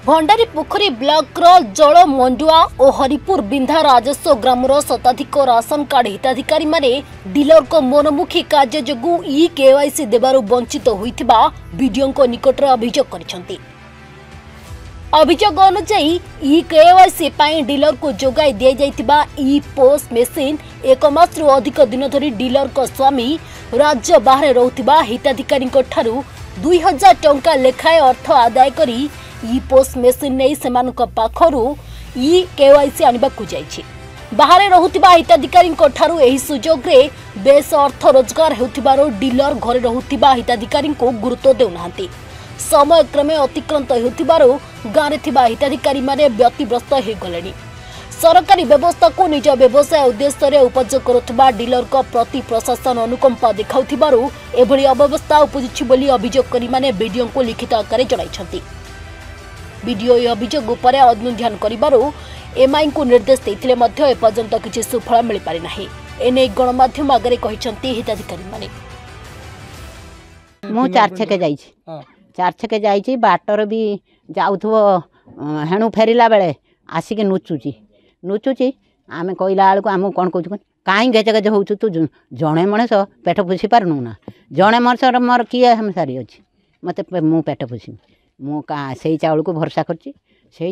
भंडारी पोखरी block जल मंडुआ और हरिपुर बिंधा राजस्व ग्रामर शताधिक राशन कार्ड हिताधिकारी माने डीलर को मनमुखी कार्य जोगु ई केवाईसी देबारु वंचित होइथिबा वीडियो निकट अभियोग करिसंती। अभियोग अनुसार ई केवाईसी पाई डीलर को जोगाई दिया जाइतिबा ई पोस्ट मेसिन एक मासरु अधिक दिन धरी डीलर को स्वामी राज्य बाहर रहुतिबा हिताधिकारी ठारू 2000 टंका लेखाए अर्थ आदाय करी ई पोस्ट मेसिन नहीं सेमानक पाखरु ई केवाईसी आनिबाकु जाइछि। बाहर रहुतिबा हिताधिकारी ठारू एही सुजोग रे बेस अर्थ रोजगार हेउतिबारो डीलर घरे रहुतिबा हिताधिकारी को गुरुत्व देउनाहांती। समय क्रमे अतिक्रांत हेउतिबारो गाँव थिबा हिताधिकारी माने व्यतिग्रस्त हो गलेनी। सरकारी व्यवस्था को निज व्यवसाय उद्देश्य रे उपयोग करुवा डीलर को प्रति प्रशासन अनुकंपा देखाउथिबारो एभली अव्यवस्था उपजिछि बोली अभियोगकारी माने वीडियो को लिखित आकार जणाइछंती। वीडियो अभियोग उपर अनुध्यान करिबारो एमआई को निर्देश देथिले मध्य एपर्यंत किछि सुफल मिल पारि नाही। एने गणमाध्यम आगरे कहिसंती हिताधिकारी माने मु चार छके जाइछि बाटर भी जाउथबो हेणु फेरिला बेले आसिक नुचुची आमे कहला बेलू आम कौन कहूँ कहीं गेज गेज हो तू जड़े मनीष पेट पोषी पारनु ना जड़े मनीष मोर किए हमसारी अच्छी मत मु पेट पोषी मु से चाउल को भरसा कर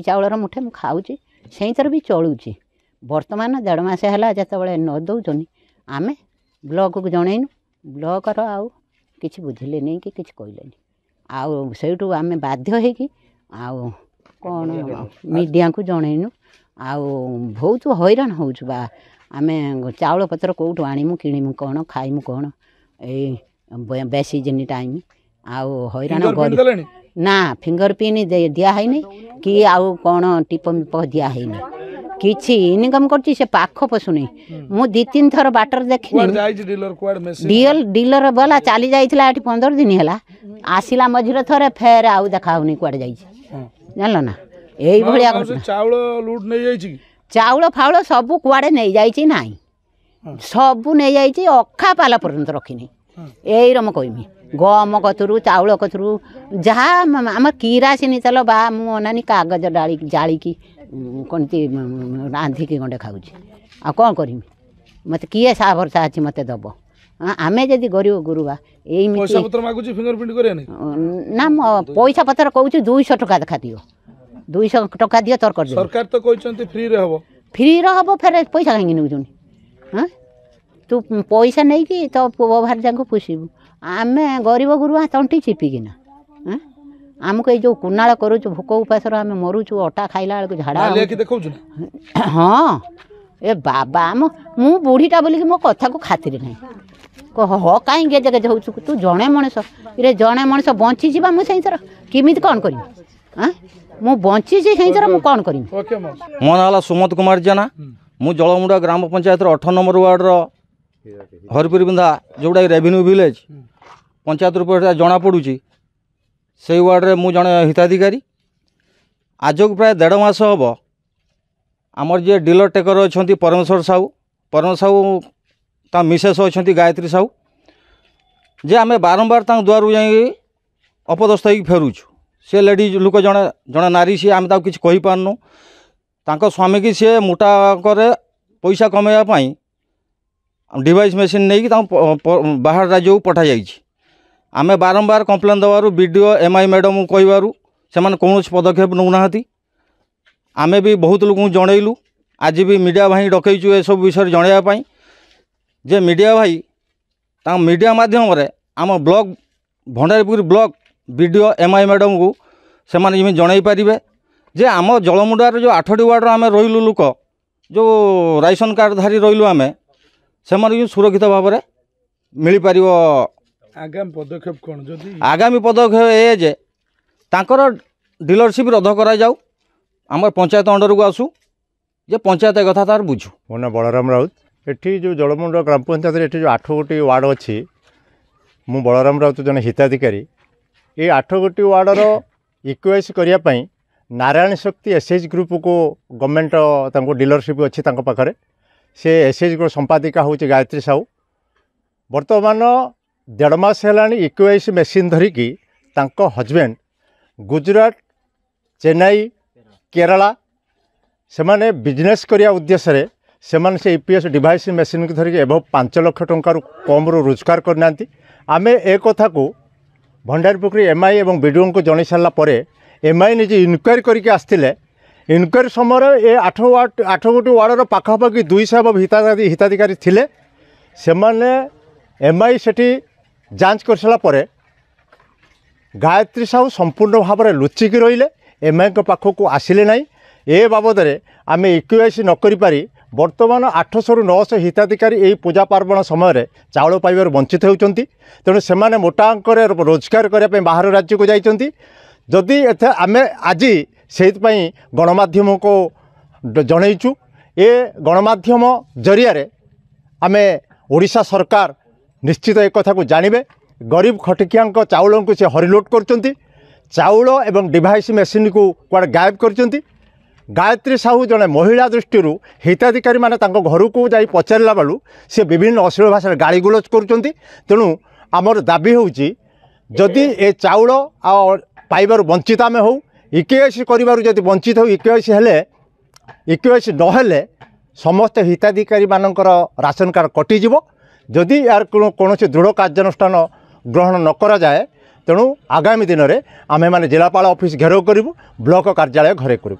चाउलर मुठे मु खाऊँ से भी चलुची। बर्तमान 1.5 मास है जिते न दौन आम ब्लॉक को जनईनु ब्लॉकर आउ कि बुझे नहीं कि कहले आउ से आम बाध्य हो कौन मीडिया को जनईनु आउ बहुत हैरान होचु बा आम चाउल पत्र कौटू आणीमु किणीमु कौन खाइमु कौन बेसीजन टाइम आउ हैरान ना फिंगर पिन दिया है नहीं कि आउ कौन टिप मिप दिया है नहीं किछि इनकम करछि से पाख पसुनी मु 2-3 थर बाटर देखिनी डीलर वाला चली जाइथिला एठी 15 दिन हैला आसिला मझिरे थरे फेर आउ देखाउनी कुआडे जाइछि जानलो ना एई भलिया चाउल लूट नहीं जाइछि चाउल फाउल सब कुआडे नहीं जाइछि नाही सब नहीं जाइछि अखा पाला पर्यंत रखिनी एई रम कहमी गम कथरू चाउल कथरू जहाँ आम किरासिनी तेल बा मु अनानी कागज डाली जाली की कौनती रांधिकी गंडे खाऊँ आ कौन करमी मत किए सा भरसा अच्छी मत दब आमे जदि गरीब गुरुबा पैसा पत्र मागुची फिंगरप्रिंट करे ना पैसा पत्र कहूँ 200 टका देखा दियो 200 टका दियो तोर कर सरकार तो कहते फ्री रे हबो फेर पैसा कहीं नौचुनी हाँ तू पैसा नहीं कि तो पुओ भार जाक पोषिबू आमे गरीब गुरुआ तंटी चिपिकिना हाँ आमको जो कुनाल करूँ भोक उपासर आम मरुचु अटा खाइला बेलू झाड़ा हाँ ए बाबा आम मु बुढ़ीटा बोलिकी मो कथा को खातिर नहीं कह कहीं गेज गेज हो तू जड़े मनीष ये जड़े मनीष बंची जा मुझे किमी कौन करी हाँ मु बंची से मु कौन करी। मो ना सुमत कुमार जेना मु जलमुंडा ग्राम पंचायत 8 नंबर वार्डर हरिपुर बिंधा जोटा रेवेन्यू विलेज पंचायत रूप जना पड़ुची से वार्ड मु जड़े हिताधिकारी आज को प्राय 1.5 मास हम आमर जी डीलर टेकर अच्छा परमेश्वर साहू ता मिसेस अच्छा गायत्री साहू जे आम बारंबार दुआर जा अपदस्थ हो फेरुचु से लेडीज लोक जड़े नारी सी आम कि कही पारनु स्वामी की सी मोटा करे पैसा कमाइवाई डिवाइस मेसीन नहीं बाहर राज्य को पठा जाइए आमे बारंबार कंप्लेन देवारू वीडियो एमआई मैडम कहबारू से कौन पदक्षेप नौना आमे भी बहुत लोक जनइलु आज भी मीडिया भाई डकईचु ए सब विषय जनवाई जे मीडिया भाई मीडिया माध्यम रे आम block Bhandaripur block BDO MI madam को से जन पारे जे आम जलमुंडार जो 8टी वार्ड आम रही लोक जो राशन कार्डधारी रही आम से सुरक्षित भाव में मिल पार। आगामी पदक्षेप कौन जदि आगामी पदक्षेप ए जे तांकर डीलरशिप रद्द करा जाऊ आम पंचायत अंडर को आसू जे पंचायत कथा तार बुझू। मो ना बलराम राउत एठी जो जलमुंडा ग्राम पंचायत जो 8 गोटी वार्ड अच्छी मु बलराम राउत जन हिताधिकारी ये 8 गोटी वार्डर इक्वेस करने नारायण शक्ति एसएच ग्रुप को गवर्नमेंट डीलरशिप अच्छी पाखे से एसएच ग्रुप संपादिका हूँ गायत्री साहू बर्तमान 1.5 मास है इक्वेस मेसीन धरिकी हजबैंड गुजरात चेन्नई केरला से बिजनेस करिया उद्देश्य से ईपीएस डिवाइस मेसीन को धरिक एभव 5 लाख टंका कम रोजगार करना आम ए कथा को भंडारीपोखरी एमआई एवं बीडीओ को जन सारापर एमआई निजे इनक्वारी करके आसते इनक्वारी समय ये 8 गोटी वार्डर पाखापाखि 200 हिताधिकारी थिले सेमाने एमआई सेठी जांच कर सारापर गायत्री साहू संपूर्ण भाव में लुचिक रहिले एमआई पाखक आसिले ना ए बाबद आम इक्यूआईसी न करि पारि वर्तमान 800 ରୁ 900 हिताधिकारी यही पूजा पार्वण समय चाउल पाइबार वंचित होती तेणु से मोटा अंक रोजगार करने बाहर राज्य को जाइंट जदि आम आज से गणमाध्यम को जनईचु ए गणमाध्यम जरिया आम ओडिशा सरकार निश्चित एक कथा को जानवे गरीब खटिकिया चाउल को से हरिलोट कर चाउल एवं डिवाइस मेसीन को कुआड़े गायब कर गायत्री साहू जड़े महिला दृष्टि हिताधिकारी माने घर को जा पचारा बेलू सी विभिन्न अश्लील भाषा गाड़ी गुलज कर तेणु आमर दाबी होची जदि ए चाउल पाइबार वंचित आम हो इक्यूआईसी कर वंचित हो इक्यूआईसी हेले इक्यूआईसी नहेले समस्त हिताधिकारी मानकर राशन कार्ड कटिज जदि यार कौन दृढ़ कार्यानुष्ठान ग्रहण न करा जाए तेणु आगामी दिन में आमे माने जिलापाल ऑफिस घेराव करूँ ब्लॉक कार्यालय घरे करूँ।